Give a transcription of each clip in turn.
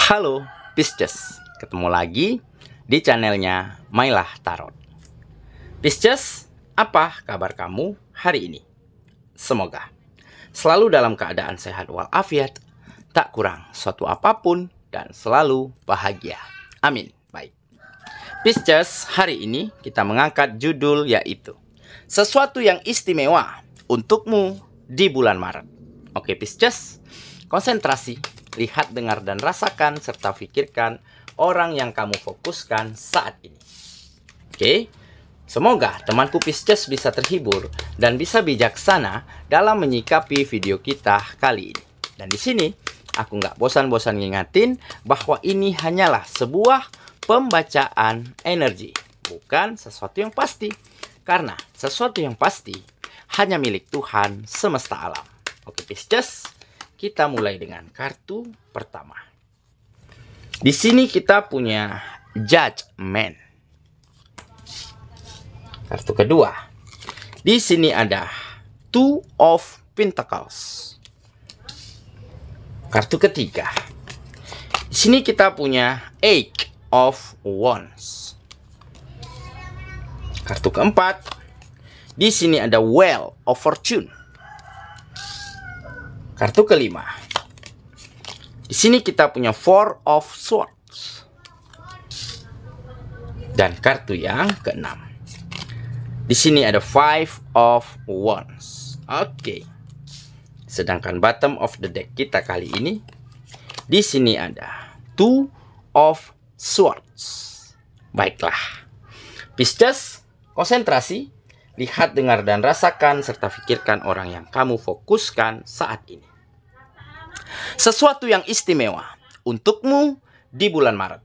Halo Pisces, ketemu lagi di channelnya Mailah Tarot. Pisces, apa kabar kamu hari ini? Semoga selalu dalam keadaan sehat walafiat, tak kurang suatu apapun, dan selalu bahagia. Amin. Baik, Pisces, hari ini kita mengangkat judul yaitu sesuatu yang istimewa untukmu di bulan Maret. Oke Pisces, konsentrasi, lihat, dengar, dan rasakan, serta pikirkan orang yang kamu fokuskan saat ini. Oke, semoga temanku Pisces bisa terhibur dan bisa bijaksana dalam menyikapi video kita kali ini. Dan di sini, aku nggak bosan-bosan ngingatin bahwa ini hanyalah sebuah pembacaan energi, bukan sesuatu yang pasti. Karena sesuatu yang pasti hanya milik Tuhan semesta alam. Oke Pisces, kita mulai dengan kartu pertama. Di sini kita punya Judgment. Kartu kedua. Di sini ada Two of Pentacles. Kartu ketiga. Di sini kita punya Eight of Wands. Kartu keempat. Di sini ada Wheel of Fortune. Kartu kelima. Di sini kita punya Four of Swords. Dan kartu yang keenam. Di sini ada Five of Wands. Oke. Sedangkan bottom of the deck kita kali ini, di sini ada Two of Swords. Baiklah. Pisces, konsentrasi, lihat, dengar, dan rasakan, serta pikirkan orang yang kamu fokuskan saat ini. Sesuatu yang istimewa untukmu di bulan Maret.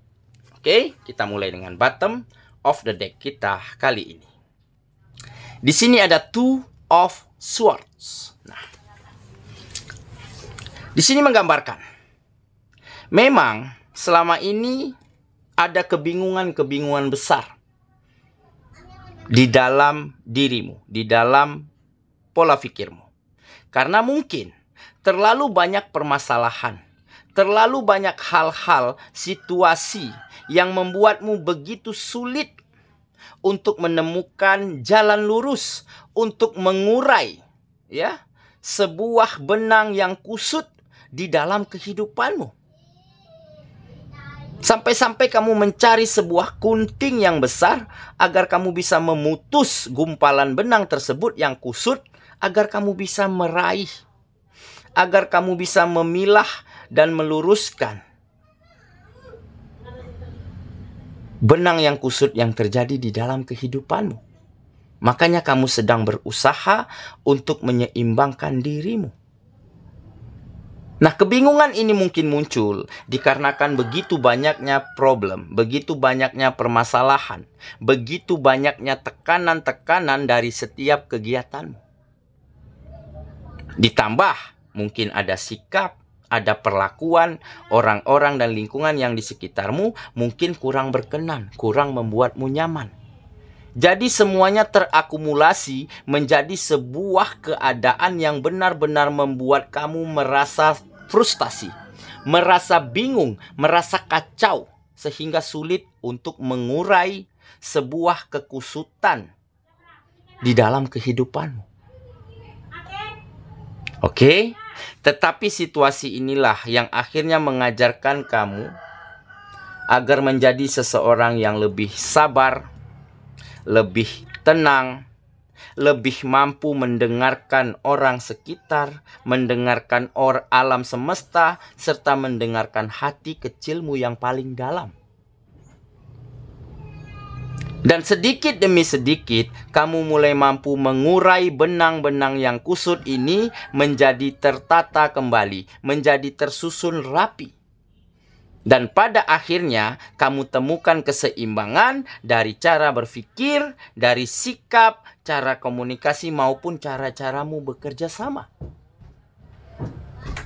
Oke, kita mulai dengan bottom of the deck kita kali ini. Di sini ada Two of Swords. Nah, di sini menggambarkan memang selama ini ada kebingungan-kebingungan besar di dalam dirimu, di dalam pola pikirmu. Karena mungkin terlalu banyak permasalahan, terlalu banyak hal-hal, situasi yang membuatmu begitu sulit untuk menemukan jalan lurus, untuk mengurai sebuah benang yang kusut di dalam kehidupanmu. Sampai-sampai kamu mencari sebuah gunting yang besar agar kamu bisa memutus gumpalan benang tersebut yang kusut, agar kamu bisa meraih, agar kamu bisa memilah dan meluruskan benang yang kusut yang terjadi di dalam kehidupanmu. Makanya kamu sedang berusaha untuk menyeimbangkan dirimu. Nah, kebingungan ini mungkin muncul dikarenakan begitu banyaknya problem, begitu banyaknya permasalahan, begitu banyaknya tekanan-tekanan dari setiap kegiatanmu. Ditambah mungkin ada sikap, ada perlakuan orang-orang dan lingkungan yang di sekitarmu mungkin kurang berkenan, kurang membuatmu nyaman. Jadi semuanya terakumulasi menjadi sebuah keadaan yang benar-benar membuat kamu merasa frustasi, merasa bingung, merasa kacau, sehingga sulit untuk mengurai sebuah kekusutan di dalam kehidupanmu. Oke, tetapi situasi inilah yang akhirnya mengajarkan kamu agar menjadi seseorang yang lebih sabar, lebih tenang, lebih mampu mendengarkan orang sekitar, mendengarkan alam semesta, serta mendengarkan hati kecilmu yang paling dalam. Dan sedikit demi sedikit, kamu mulai mampu mengurai benang-benang yang kusut ini menjadi tertata kembali, menjadi tersusun rapi. Dan pada akhirnya, kamu temukan keseimbangan dari cara berpikir, dari sikap, cara komunikasi, maupun cara-caramu bekerja sama.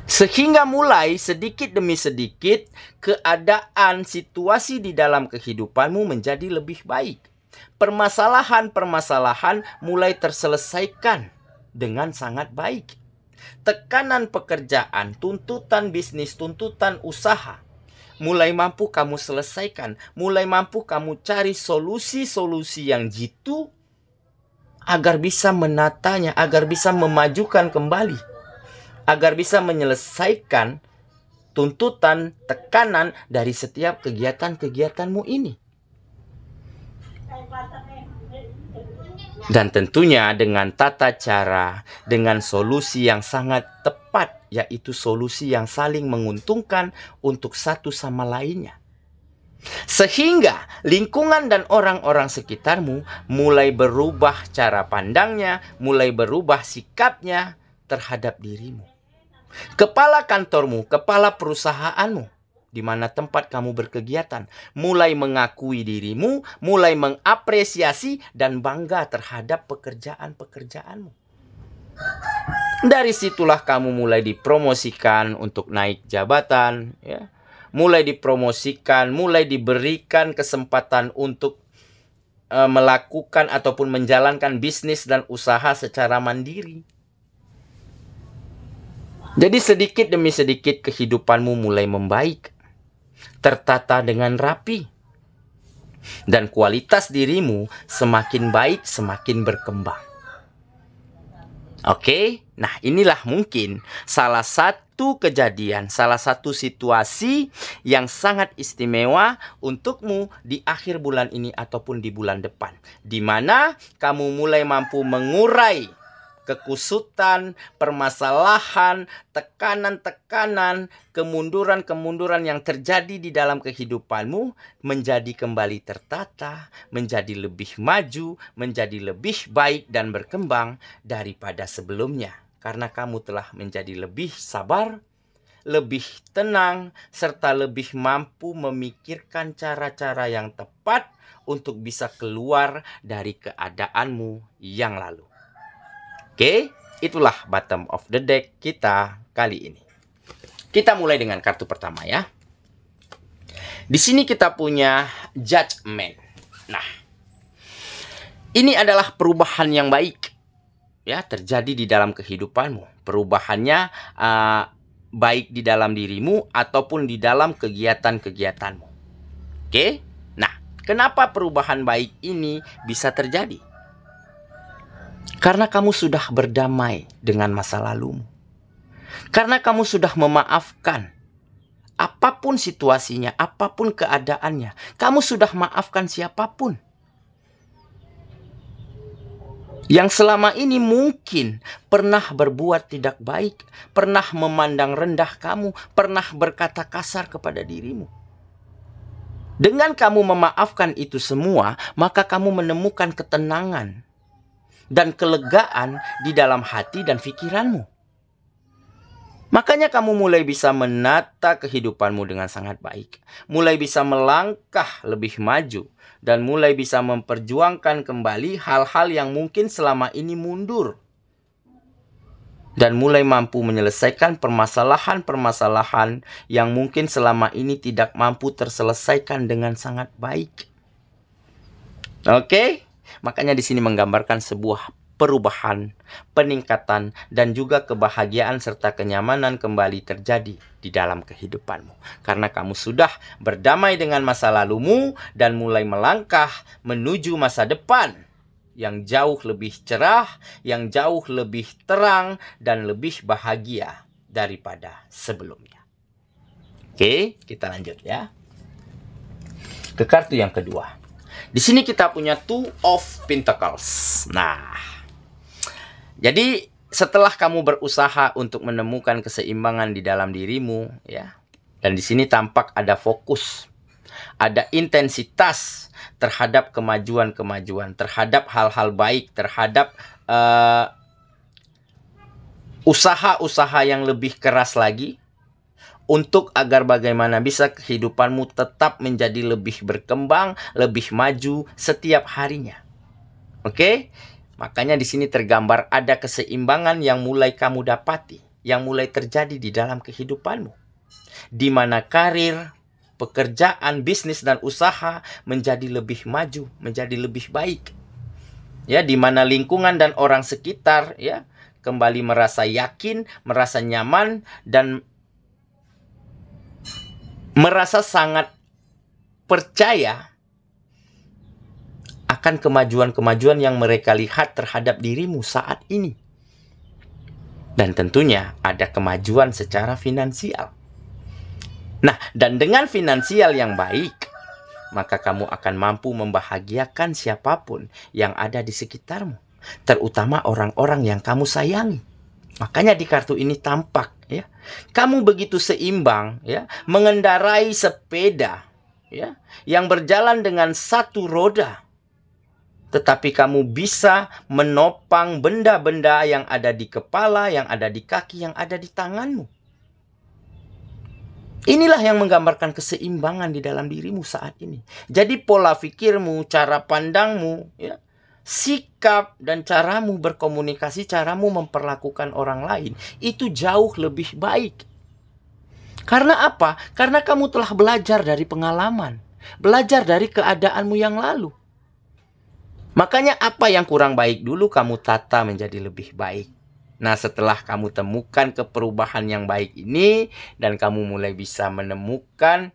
Sehingga mulai sedikit demi sedikit, keadaan situasi di dalam kehidupanmu menjadi lebih baik. Permasalahan-permasalahan mulai terselesaikan dengan sangat baik. Tekanan pekerjaan, tuntutan bisnis, tuntutan usaha mulai mampu kamu selesaikan, mulai mampu kamu cari solusi-solusi yang jitu agar bisa menatanya, agar bisa memajukan kembali, agar bisa menyelesaikan tuntutan, tekanan dari setiap kegiatan-kegiatanmu ini. Dan tentunya dengan tata cara, dengan solusi yang sangat tepat, yaitu solusi yang saling menguntungkan untuk satu sama lainnya. Sehingga lingkungan dan orang-orang sekitarmu mulai berubah cara pandangnya, mulai berubah sikapnya terhadap dirimu. Kepala kantormu, kepala perusahaanmu, di mana tempat kamu berkegiatan, mulai mengakui dirimu, mulai mengapresiasi dan bangga terhadap pekerjaan-pekerjaanmu. Dari situlah kamu mulai dipromosikan untuk naik jabatan, ya. Mulai dipromosikan, mulai diberikan kesempatan untuk melakukan ataupun menjalankan bisnis dan usaha secara mandiri. Jadi sedikit demi sedikit kehidupanmu mulai membaik, tertata dengan rapi, dan kualitas dirimu semakin baik, semakin berkembang. Oke, nah inilah mungkin salah satu kejadian, salah satu situasi yang sangat istimewa untukmu di akhir bulan ini ataupun di bulan depan, di mana kamu mulai mampu mengurai kekusutan, permasalahan, tekanan-tekanan, kemunduran-kemunduran yang terjadi di dalam kehidupanmu menjadi kembali tertata, menjadi lebih maju, menjadi lebih baik dan berkembang daripada sebelumnya. Karena kamu telah menjadi lebih sabar, lebih tenang, serta lebih mampu memikirkan cara-cara yang tepat untuk bisa keluar dari keadaanmu yang lalu. Oke, itulah bottom of the deck kita kali ini. Kita mulai dengan kartu pertama ya. Di sini kita punya Judgment. Nah, ini adalah perubahan yang baik ya, terjadi di dalam kehidupanmu. Perubahannya baik di dalam dirimu ataupun di dalam kegiatan-kegiatanmu. Oke? Nah, kenapa perubahan baik ini bisa terjadi? Karena kamu sudah berdamai dengan masa lalumu. Karena kamu sudah memaafkan. Apapun situasinya, apapun keadaannya, kamu sudah maafkan siapapun yang selama ini mungkin pernah berbuat tidak baik, pernah memandang rendah kamu, pernah berkata kasar kepada dirimu. Dengan kamu memaafkan itu semua, maka kamu menemukan ketenangan dan kelegaan di dalam hati dan pikiranmu. Makanya kamu mulai bisa menata kehidupanmu dengan sangat baik. Mulai bisa melangkah lebih maju. Dan mulai bisa memperjuangkan kembali hal-hal yang mungkin selama ini mundur. Dan mulai mampu menyelesaikan permasalahan-permasalahan yang mungkin selama ini tidak mampu terselesaikan dengan sangat baik. Oke? Makanya di sini menggambarkan sebuah perubahan, peningkatan, dan juga kebahagiaan serta kenyamanan kembali terjadi di dalam kehidupanmu. Karena kamu sudah berdamai dengan masa lalumu dan mulai melangkah menuju masa depan yang jauh lebih cerah, yang jauh lebih terang, dan lebih bahagia daripada sebelumnya. Oke, kita lanjut ya. Ke kartu yang kedua. Di sini kita punya Two of Pentacles. Nah, jadi setelah kamu berusaha untuk menemukan keseimbangan di dalam dirimu, ya, dan di sini tampak ada fokus, ada intensitas terhadap kemajuan-kemajuan, terhadap hal-hal baik, terhadap usaha-usaha yang lebih keras lagi. Untuk agar bagaimana bisa kehidupanmu tetap menjadi lebih berkembang, lebih maju setiap harinya. Oke? Makanya di sini tergambar ada keseimbangan yang mulai kamu dapati, yang mulai terjadi di dalam kehidupanmu. Di mana karir, pekerjaan, bisnis, dan usaha menjadi lebih maju, menjadi lebih baik. Ya, di mana lingkungan dan orang sekitar ya kembali merasa yakin, merasa nyaman, dan merasa sangat percaya akan kemajuan-kemajuan yang mereka lihat terhadap dirimu saat ini. Dan tentunya ada kemajuan secara finansial. Nah, dan dengan finansial yang baik, maka kamu akan mampu membahagiakan siapapun yang ada di sekitarmu, terutama orang-orang yang kamu sayangi. Makanya di kartu ini tampak, ya, kamu begitu seimbang, ya, mengendarai sepeda, ya, yang berjalan dengan satu roda. Tetapi kamu bisa menopang benda-benda yang ada di kepala, yang ada di kaki, yang ada di tanganmu. Inilah yang menggambarkan keseimbangan di dalam dirimu saat ini. Jadi pola pikirmu, cara pandangmu, ya, sikap dan caramu berkomunikasi, caramu memperlakukan orang lain, itu jauh lebih baik. Karena apa? Karena kamu telah belajar dari pengalaman, belajar dari keadaanmu yang lalu. Makanya apa yang kurang baik dulu kamu tata menjadi lebih baik. Nah, setelah kamu temukan perubahan yang baik ini, dan kamu mulai bisa menemukan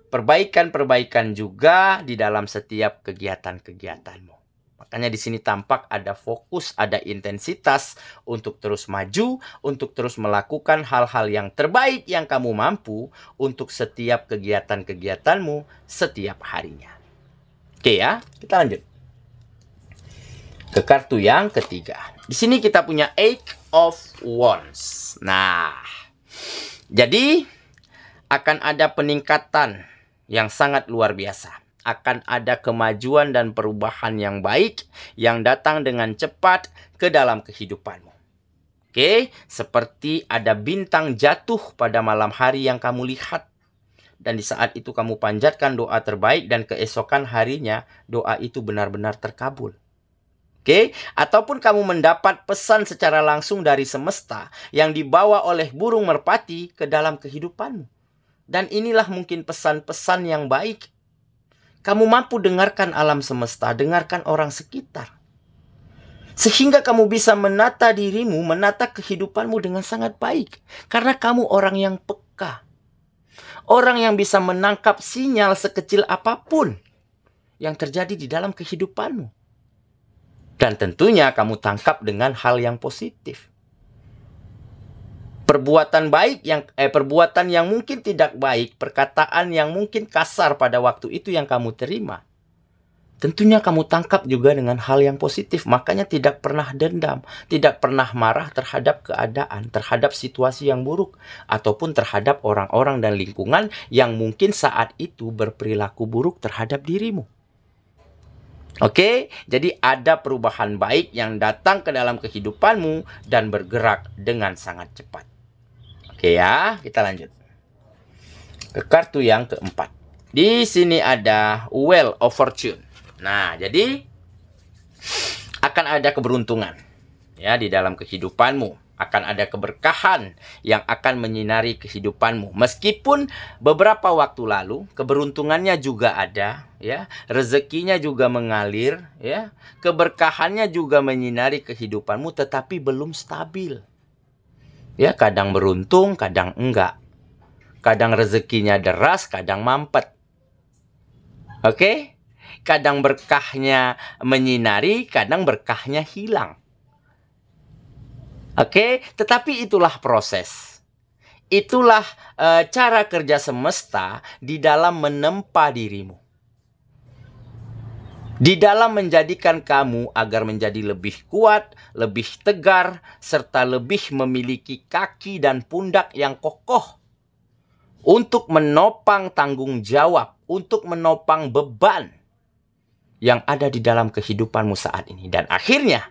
perbaikan-perbaikan juga di dalam setiap kegiatan-kegiatanmu. Makanya di sini tampak ada fokus, ada intensitas untuk terus maju, untuk terus melakukan hal-hal yang terbaik yang kamu mampu untuk setiap kegiatan-kegiatanmu setiap harinya. Oke ya, kita lanjut ke kartu yang ketiga. Di sini kita punya Eight of Wands. Nah, jadi akan ada peningkatan yang sangat luar biasa. Akan ada kemajuan dan perubahan yang baik yang datang dengan cepat ke dalam kehidupanmu. Oke, seperti ada bintang jatuh pada malam hari yang kamu lihat. Dan di saat itu kamu panjatkan doa terbaik, dan keesokan harinya doa itu benar-benar terkabul. Oke, ataupun kamu mendapat pesan secara langsung dari semesta yang dibawa oleh burung merpati ke dalam kehidupanmu. Dan inilah mungkin pesan-pesan yang baik. Kamu mampu dengarkan alam semesta, dengarkan orang sekitar. Sehingga kamu bisa menata dirimu, menata kehidupanmu dengan sangat baik. Karena kamu orang yang peka. Orang yang bisa menangkap sinyal sekecil apapun yang terjadi di dalam kehidupanmu. Dan tentunya kamu tangkap dengan hal yang positif. Perbuatan yang mungkin tidak baik, perkataan yang mungkin kasar pada waktu itu yang kamu terima, tentunya kamu tangkap juga dengan hal yang positif. Makanya tidak pernah dendam, tidak pernah marah terhadap keadaan, terhadap situasi yang buruk, ataupun terhadap orang-orang dan lingkungan yang mungkin saat itu berperilaku buruk terhadap dirimu. Oke, jadi ada perubahan baik yang datang ke dalam kehidupanmu dan bergerak dengan sangat cepat. Oke ya, kita lanjut ke kartu yang keempat. Di sini ada Wheel of Fortune. Nah, jadi akan ada keberuntungan ya di dalam kehidupanmu. Akan ada keberkahan yang akan menyinari kehidupanmu. Meskipun beberapa waktu lalu keberuntungannya juga ada, ya, rezekinya juga mengalir, ya, keberkahannya juga menyinari kehidupanmu, tetapi belum stabil. Ya, kadang beruntung, kadang enggak. Kadang rezekinya deras, kadang mampet. Oke? Kadang berkahnya menyinari, kadang berkahnya hilang. Oke, tetapi itulah proses. Itulah cara kerja semesta di dalam menempa dirimu. Di dalam menjadikan kamu agar menjadi lebih kuat, lebih tegar, serta lebih memiliki kaki dan pundak yang kokoh. Untuk menopang tanggung jawab, untuk menopang beban yang ada di dalam kehidupanmu saat ini. Dan akhirnya,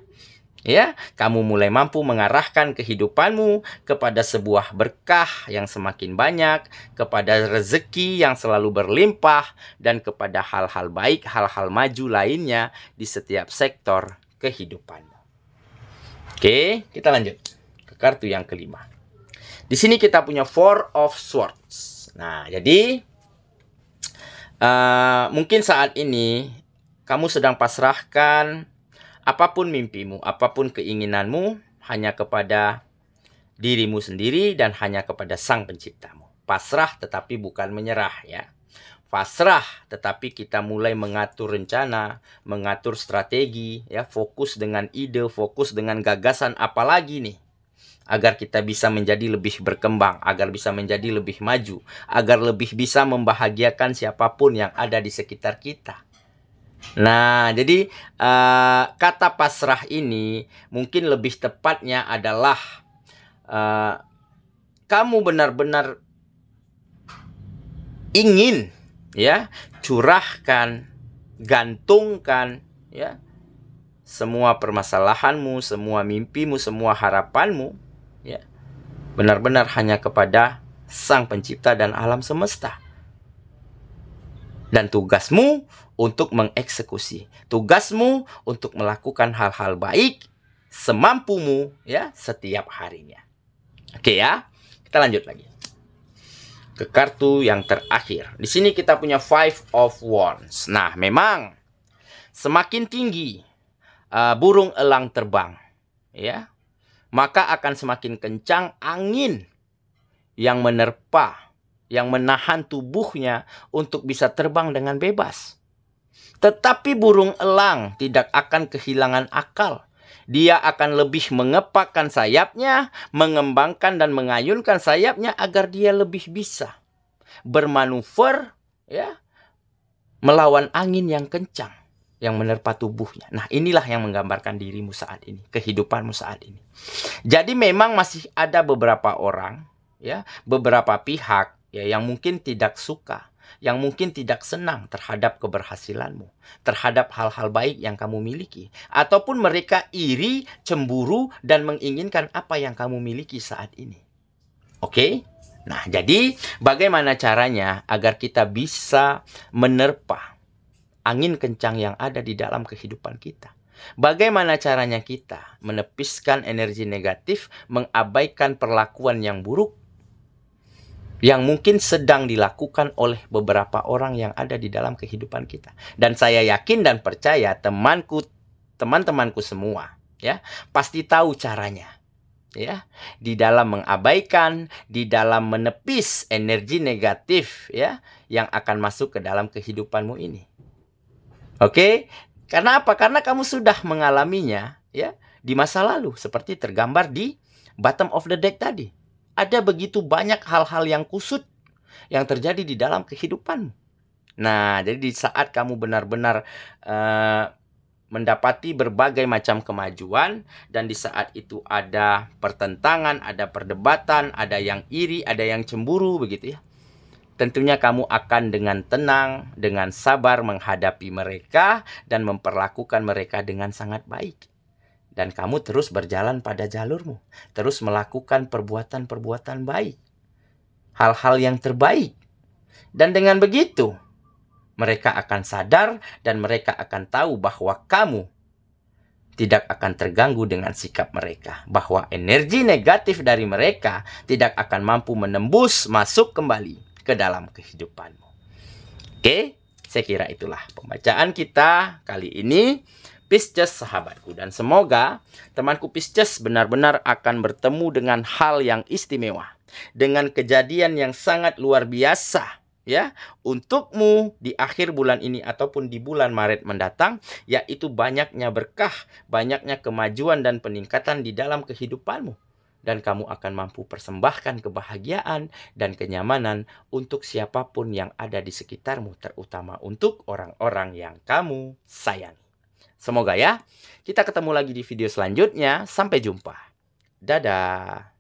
ya, kamu mulai mampu mengarahkan kehidupanmu kepada sebuah berkah yang semakin banyak, kepada rezeki yang selalu berlimpah, dan kepada hal-hal baik, hal-hal maju lainnya di setiap sektor kehidupanmu. Oke, kita lanjut ke kartu yang kelima. Di sini kita punya Four of Swords. Nah, jadi mungkin saat ini kamu sedang pasrahkan apapun mimpimu, apapun keinginanmu hanya kepada dirimu sendiri dan hanya kepada Sang Penciptamu. Pasrah tetapi bukan menyerah ya. Pasrah tetapi kita mulai mengatur rencana, mengatur strategi ya, fokus dengan ide, fokus dengan gagasan, apalagi nih agar kita bisa menjadi lebih berkembang, agar bisa menjadi lebih maju, agar lebih bisa membahagiakan siapapun yang ada di sekitar kita. Nah, jadi kata pasrah ini mungkin lebih tepatnya adalah kamu benar-benar ingin ya curahkan, gantungkan ya semua permasalahanmu, semua mimpimu, semua harapanmu ya benar-benar hanya kepada Sang Pencipta dan alam semesta. Dan tugasmu untuk mengeksekusi, tugasmu untuk melakukan hal-hal baik semampumu ya setiap harinya. Oke ya, kita lanjut lagi ke kartu yang terakhir. Di sini kita punya Five of Wands. Nah, memang semakin tinggi burung elang terbang, ya, maka akan semakin kencang angin yang menerpa, yang menahan tubuhnya untuk bisa terbang dengan bebas. Tetapi burung elang tidak akan kehilangan akal. Dia akan lebih mengepakkan sayapnya, mengembangkan dan mengayunkan sayapnya agar dia lebih bisa bermanuver ya, melawan angin yang kencang yang menerpa tubuhnya. Nah, inilah yang menggambarkan dirimu saat ini, kehidupanmu saat ini. Jadi memang masih ada beberapa orang ya, beberapa pihak ya yang mungkin tidak suka, yang mungkin tidak senang terhadap keberhasilanmu, terhadap hal-hal baik yang kamu miliki, ataupun mereka iri, cemburu dan menginginkan apa yang kamu miliki saat ini. Oke? Nah, jadi bagaimana caranya agar kita bisa menerpa angin kencang yang ada di dalam kehidupan kita? Bagaimana caranya kita menepiskan energi negatif, mengabaikan perlakuan yang buruk yang mungkin sedang dilakukan oleh beberapa orang yang ada di dalam kehidupan kita. Dan saya yakin dan percaya teman-temanku semua ya pasti tahu caranya. Ya, di dalam mengabaikan, di dalam menepis energi negatif ya yang akan masuk ke dalam kehidupanmu ini. Oke? Karena apa? Karena kamu sudah mengalaminya ya di masa lalu seperti tergambar di bottom of the deck tadi. Ada begitu banyak hal-hal yang kusut yang terjadi di dalam kehidupanmu. Nah, jadi di saat kamu benar-benar mendapati berbagai macam kemajuan, dan di saat itu ada pertentangan, ada perdebatan, ada yang iri, ada yang cemburu begitu ya. Tentunya kamu akan dengan tenang, dengan sabar menghadapi mereka dan memperlakukan mereka dengan sangat baik. Dan kamu terus berjalan pada jalurmu, terus melakukan perbuatan-perbuatan baik, hal-hal yang terbaik. Dan dengan begitu mereka akan sadar dan mereka akan tahu bahwa kamu tidak akan terganggu dengan sikap mereka. Bahwa energi negatif dari mereka tidak akan mampu menembus masuk kembali ke dalam kehidupanmu. Oke, saya kira itulah pembacaan kita kali ini. Pisces sahabatku, dan semoga temanku Pisces benar-benar akan bertemu dengan hal yang istimewa, dengan kejadian yang sangat luar biasa ya untukmu di akhir bulan ini ataupun di bulan Maret mendatang, yaitu banyaknya berkah, banyaknya kemajuan dan peningkatan di dalam kehidupanmu, dan kamu akan mampu persembahkan kebahagiaan dan kenyamanan untuk siapapun yang ada di sekitarmu, terutama untuk orang-orang yang kamu sayangi. Semoga ya, kita ketemu lagi di video selanjutnya. Sampai jumpa. Dadah.